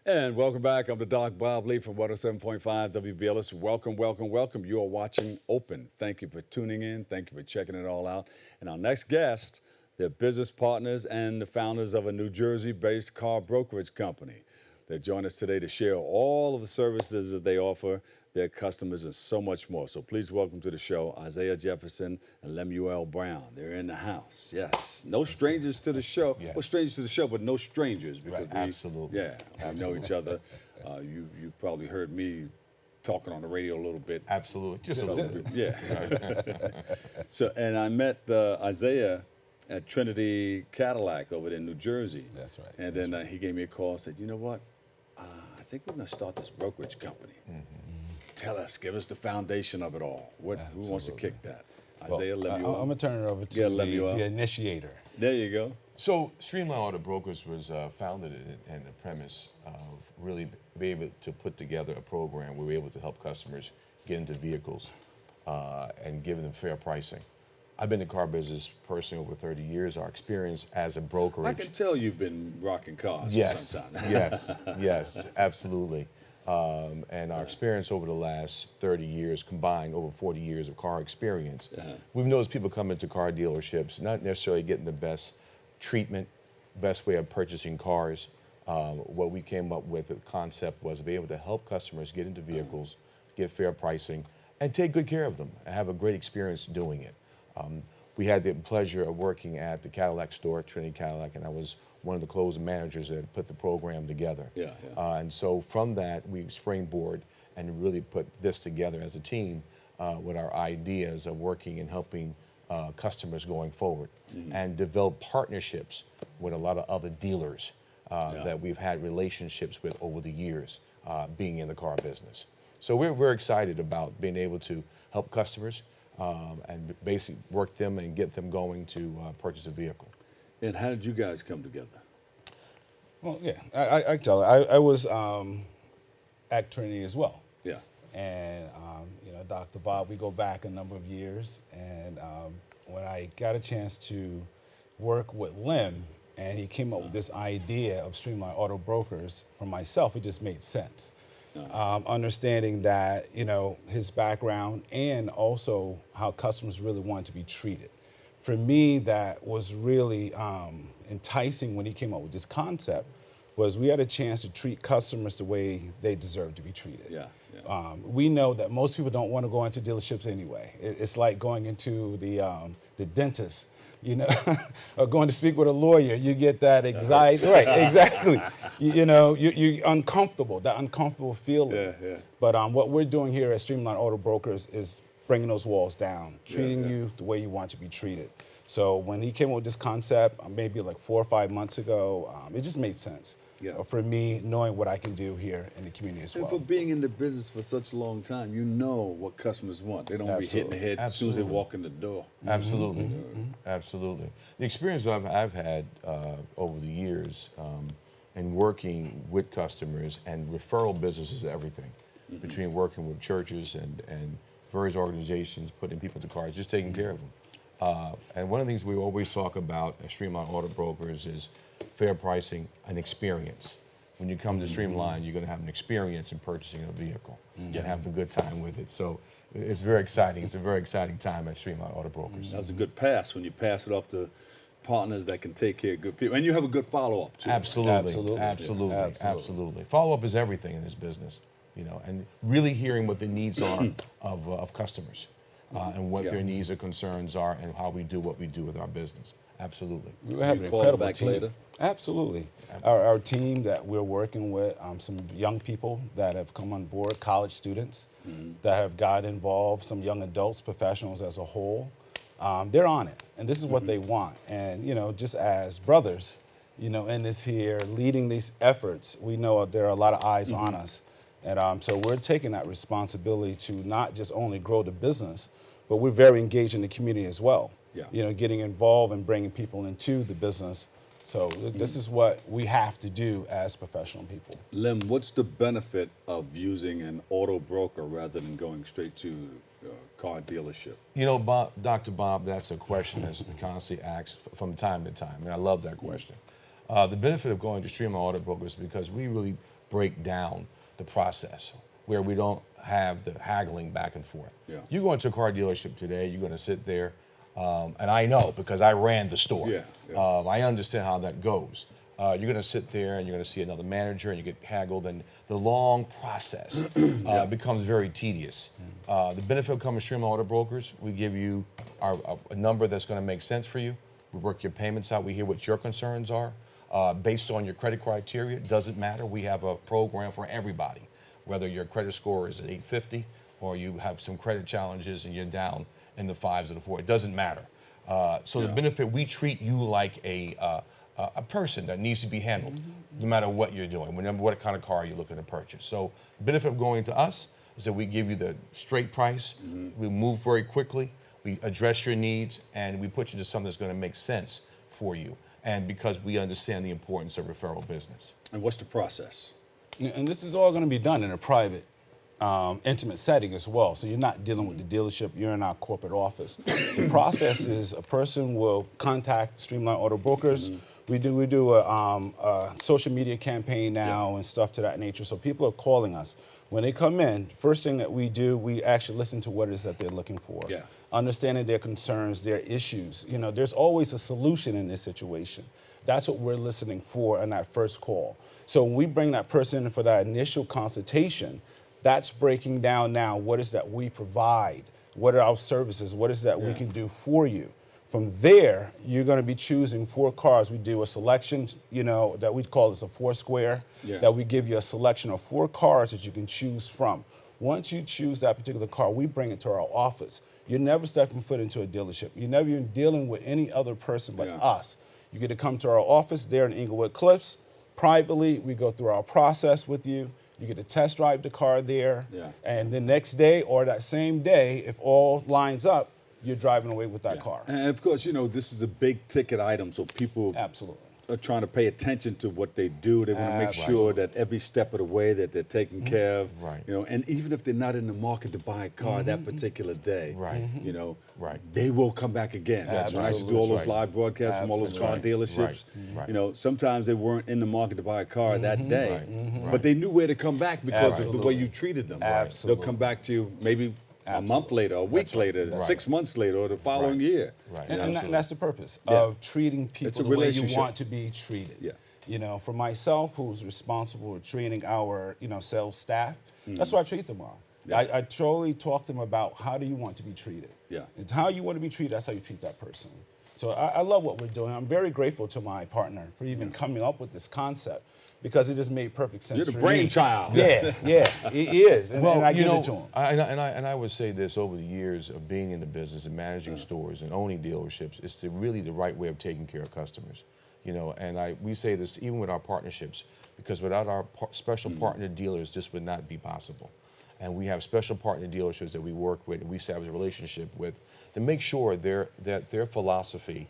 And welcome back. I'm the Doc Bob Lee from 107.5 WBLS. Welcome, welcome, welcome. You are watching Open. Thank you for tuning in. Thank you for checking it all out. And our next guest, they're business partners and the founders of a New Jersey-based car brokerage company. They join us today to share all of the services that they offer their customers and so much more. So please welcome to the show Isaiah Jefferson and Lemuel Brown. They're in the house. Yes. No strangers to the show. Yes. Well, strangers to the show, but no strangers. Because Right, absolutely. Yeah, we know each other. You probably heard me talking on the radio a little bit. Absolutely. Just a little bit. Yeah. So, and I met Isaiah at Trinity Cadillac over there in New Jersey. That's right. And then he gave me a call and said, you know what? I think we're going to start this brokerage company. Tell us, give us the foundation of it all. Who wants to kick that? Isaiah, Lemuel. I'm going to turn it over to the initiator. There you go. So Streamline Auto Brokers was founded in the premise of really be able to put together a program where we're able to help customers get into vehicles and give them fair pricing. I've been in the car business personally over 30 years. Our experience as a brokerage. I can tell you've been rocking cars for some time. Yes, absolutely. And our experience over the last 30 years combined, over 40 years of car experience, we've noticed people come into car dealerships not necessarily getting the best treatment, best way of purchasing cars. What we came up with, the concept was to be able to help customers get into vehicles, get fair pricing, and take good care of them, and have a great experience doing it. We had the pleasure of working at the Cadillac store, Trinity Cadillac, and I was one of the closing managers that put the program together. And so from that, we springboard and really put this together as a team with our ideas of working and helping customers going forward and develop partnerships with a lot of other dealers that we've had relationships with over the years being in the car business. So we're excited about being able to help customers and basically work them and get them going to purchase a vehicle. And how did you guys come together? Well, yeah, I tell you, I was at Trinity as well. Yeah. And, Dr. Bob, we go back a number of years. And when I got a chance to work with Lem, and he came up with this idea of Streamline Auto Brokers, for myself, it just made sense. Understanding that, his background and also how customers really wanted to be treated. For me, that was really enticing when he came up with this concept, was we had a chance to treat customers the way they deserve to be treated. We know that most people don't want to go into dealerships anyway. It's like going into the dentist, or going to speak with a lawyer. You get that anxiety, right? Exactly. You're uncomfortable, that uncomfortable feeling. But what we're doing here at Streamline Auto Brokers is bringing those walls down, treating you the way you want to be treated. So when he came up with this concept, maybe like 4 or 5 months ago, it just made sense for me, knowing what I can do here in the community as well. And for being in the business for such a long time, you know what customers want. They don't be hitting the head as soon as they walk in the door. Absolutely, absolutely. The experience I've had over the years in working with customers, and referral business is everything, between working with churches and various organizations, putting people into cars, just taking care of them. And one of the things we always talk about at Streamline Auto Brokers is fair pricing and experience. When you come to Streamline, you're going to have an experience in purchasing a vehicle. You're have a good time with it. So it's very exciting. It's a very exciting time at Streamline Auto Brokers. That was a good pass when you pass it off to partners that can take care of good people. And you have a good follow-up, too. Absolutely. Follow-up is everything in this business, and really hearing what the needs are of customers. And what their needs or concerns are, and how we do what we do with our business. Absolutely. We have an incredible team. Later. Absolutely. Our team that we're working with, some young people that have come on board, college students that have got involved, some young adults, professionals as a whole. They're on it, and this is what they want. And, just as brothers, in this here, leading these efforts, we know there are a lot of eyes on us. And so we're taking that responsibility to not just only grow the business, but we're very engaged in the community as well. Getting involved and bringing people into the business. So this is what we have to do as professional people. Lem, what's the benefit of using an auto broker rather than going straight to a car dealership? Bob, Dr. Bob, that's a question that's constantly asked from time to time, and I love that question. The benefit of going to Streamline Auto Brokers is because we really break down the process where we don't have the haggling back and forth. Yeah. You go into a car dealership today, you're going to sit there, and I know because I ran the store. Yeah, yeah. I understand how that goes. You're going to sit there and you're going to see another manager and you get haggled, and the long process becomes very tedious. The benefit of coming to Streamline Auto Brokers, we give you a number that's going to make sense for you. We work your payments out. We hear what your concerns are. Based on your credit criteria, it doesn't matter. We have a program for everybody, whether your credit score is at 850 or you have some credit challenges and you're down in the 5s or the 4s. It doesn't matter. So the benefit, we treat you like a person that needs to be handled, no matter what you're doing, whenever what kind of car you're looking to purchase. So the benefit of going to us is that we give you the straight price, we move very quickly, we address your needs, and we put you to something that's going to make sense for you. And because we understand the importance of referral business. And what's the process? And this is all going to be done in a private, intimate setting as well. So you're not dealing with the dealership, you're in our corporate office. The process is a person will contact Streamline Auto Brokers. We do a social media campaign now and stuff to that nature. So people are calling us. When they come in, first thing that we do, we actually listen to what it is that they're looking for. Yeah. Understanding their concerns, their issues. You know, there's always a solution in this situation. That's what we're listening for in that first call. So when we bring that person in for that initial consultation, that's breaking down now what is that we provide, what are our services, what is that we can do for you. From there, you're going to be choosing 4 cars. We do a selection, you know, that we call this a 4 square, that we give you a selection of 4 cars that you can choose from. Once you choose that particular car, we bring it to our office. You're never stepping foot into a dealership. You're never even dealing with any other person but us. You get to come to our office there in Inglewood Cliffs. Privately, we go through our process with you. You get to test drive the car there. And the next day or that same day, if all lines up, you're driving away with that car. And of course, you know, this is a big ticket item, so people are trying to pay attention to what they do. They want to make sure that every step of the way that they're taken care of. You know, and even if they're not in the market to buy a car that particular day, you know, they will come back again. That's right. I used to do all those live broadcasts from all those car dealerships. You know, sometimes they weren't in the market to buy a car that day, but they knew where to come back because of the way you treated them. They'll come back to you maybe a month later, a week later, 6 months later, or the following year. And that's the purpose of treating people the way you want to be treated. You know, for myself, who's responsible for training our, you know, sales staff, that's what I treat them on. I totally talk to them about how do you want to be treated. It's how you want to be treated, that's how you treat that person. So I love what we're doing. I'm very grateful to my partner for even coming up with this concept, because it just made perfect sense. You're the brainchild. Yeah, he is, and I give it to him. I would say this: over the years of being in the business and managing stores and owning dealerships, it's really the right way of taking care of customers. You know, and we say this even with our partnerships, because without our special partner dealers, this would not be possible. And we have special partner dealerships that we work with and we establish a relationship with to make sure that their philosophy,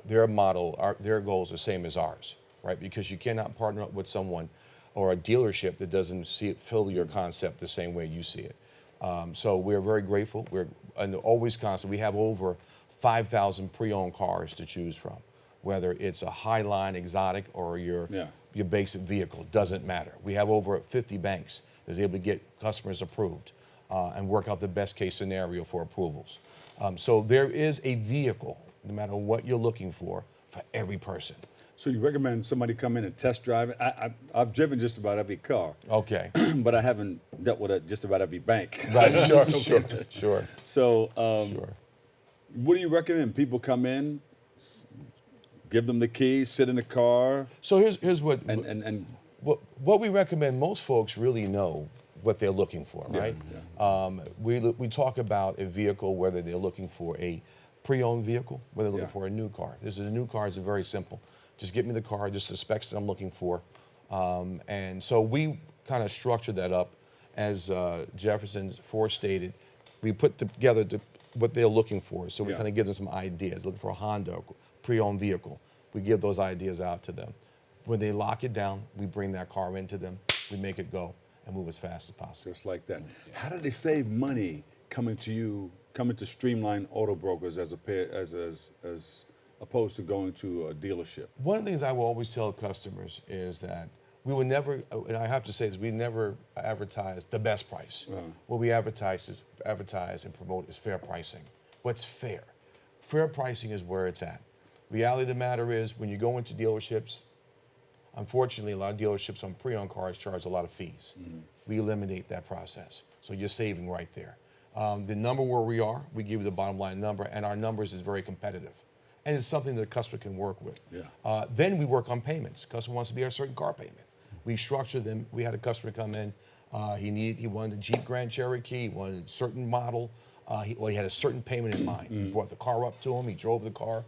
their model, their goals are the same as ours. Right, because you cannot partner up with someone or a dealership that doesn't feel your concept the same way you see it. So we're very grateful. We're always constant. We have over 5,000 pre-owned cars to choose from, whether it's a Highline exotic or your basic vehicle. Doesn't matter. We have over 50 banks that's able to get customers approved and work out the best case scenario for approvals. So there is a vehicle, no matter what you're looking for every person. So you recommend somebody come in and test drive it? I've driven just about every car. Okay. But I haven't dealt with just about every bank. Right, sure. So what do you recommend? People come in, give them the key, sit in the car? So here's what, and what we recommend. Most folks really know what they're looking for, right? We talk about a vehicle, whether they're looking for a pre-owned vehicle, whether they're looking for a new car. This is a new car, it's very simple. Just get me the car, just the specs that I'm looking for. And so we kind of structured that up as Jefferson stated. We put together what they're looking for. So we kind of give them some ideas. Looking for a Honda pre-owned vehicle. We give those ideas out to them. When they lock it down, we bring that car into them. We make it go and move as fast as possible. Just like that. How do they save money coming to Streamline Auto Brokers as opposed to going to a dealership? One of the things I will always tell customers is that we would never, and I have to say this, we never advertise the best price. What we advertise and promote is fair pricing. What's fair? Fair pricing is where it's at. Reality of the matter is, when you go into dealerships, unfortunately, a lot of dealerships on pre-owned cars charge a lot of fees. We eliminate that process. So you're saving right there. The number where we are, we give you the bottom line number, and our numbers is very competitive. And it's something that the customer can work with. Then we work on payments. Customer wants to be a certain car payment. We structure them. We had a customer come in. He wanted a Jeep Grand Cherokee. He wanted a certain model. He had a certain payment in mind. We brought the car up to him. He drove the car,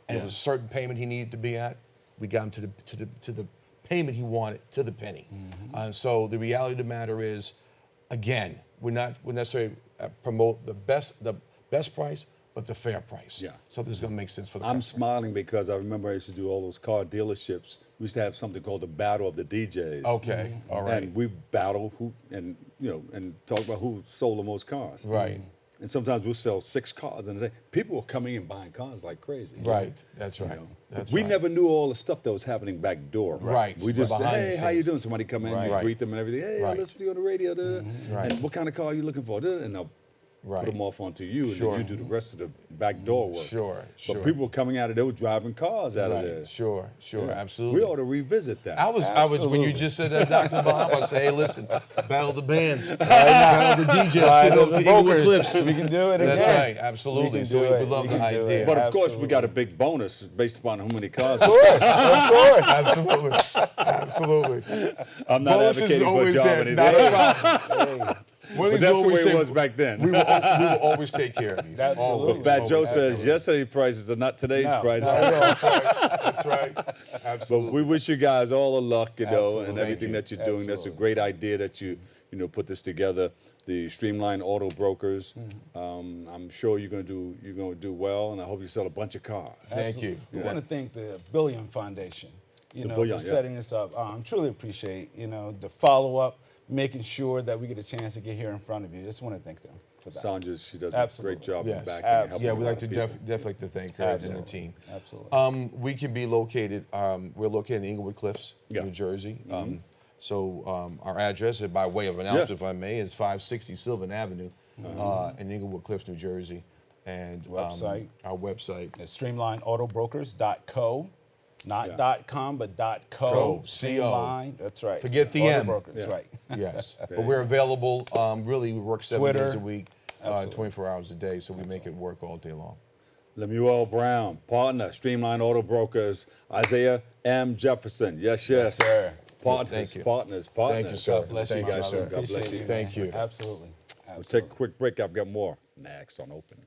and it was a certain payment he needed to be at. We got him to the payment he wanted to the penny. And so the reality of the matter is, again, we're not necessarily promote the best price, but the fair price. Something that's going to make sense for the I'm customer. smiling because I remember I used to do all those car dealerships. We used to have something called the Battle of the DJs. Okay, all right. And we battle and talk about who sold the most cars. Right. And sometimes we'll sell 6 cars in a day. People were coming in buying cars like crazy. Right, that's right. That's we right. never knew all the stuff that was happening back door. Right. We just, Behind the hey, how you scenes. doing? Somebody come in, you Right. greet them and everything. Hey, I Right. listen to you on the radio. Right. And what kind of car are you looking for? And I'll Right. put them off onto you, and Sure. then you do the rest of the back door work. Sure. But people were coming out of there, were driving cars out of there. Sure, Yeah. absolutely. We ought to revisit that. I was when Absolutely. you just said that, Dr. Bob, I said, hey, listen, battle the bands, battle the DJs, Battle to the Inglewood brokers. Cliffs. We can do it That's again. right, absolutely. We can So do we it. love We the can do idea. it. But of course, we Absolutely. got a big bonus based upon how many cars. Of course. Absolutely, absolutely. I'm not Bonus is advocating for a always job there, anything. not a problem. One But of these that's we the way always it say, was back then. we will always take care of you. Absolutely. Always, But Fat Joe always. says yesterday's prices are not today's No. prices. That's right. That's right. But Absolutely. we wish you guys all the luck, and Absolutely. everything Thank you. that you're doing. That's a Absolutely. great idea that you put this together. The Streamline Auto Brokers. I'm sure you're gonna do well, and I hope you sell a bunch of cars. Thank you. We want to thank the Billion Foundation, Billion, for yeah. setting this up. Truly appreciate, the follow-up, making sure that we get a chance to get here in front of you. Just want to thank them for that. Sandra, she does Absolutely. a great job Yes. in backing and helping Yeah, a we lot like of to people. definitely like to thank her and the Absolutely. team. Absolutely. We can be located. We're located in Inglewood Cliffs, Yeah. New Jersey. Our address, by way of announcement, if I may, is 560 Sylvan Avenue in Inglewood Cliffs, New Jersey. And Website. our website. It's streamlineautobrokers.co. Not Yeah. .com, but .co. Co. Streamline. That's right. Forget the Auto M. Brokers, Yeah. right. Yes, but we're available. Really, we work 7 days Twitter. a week, Absolutely. 24 hours a day, so we make it work all day long. Lemuel Brown, partner, Streamline Auto Brokers. Isaiah M. Jefferson. Yes. Yes, sir. Partners, Thank you. partners. Thank you, sir. God bless Thank you, you, my sir. brother. God bless Appreciate you. man. Thank you. Absolutely. We'll take a quick break. I've got more next on Open.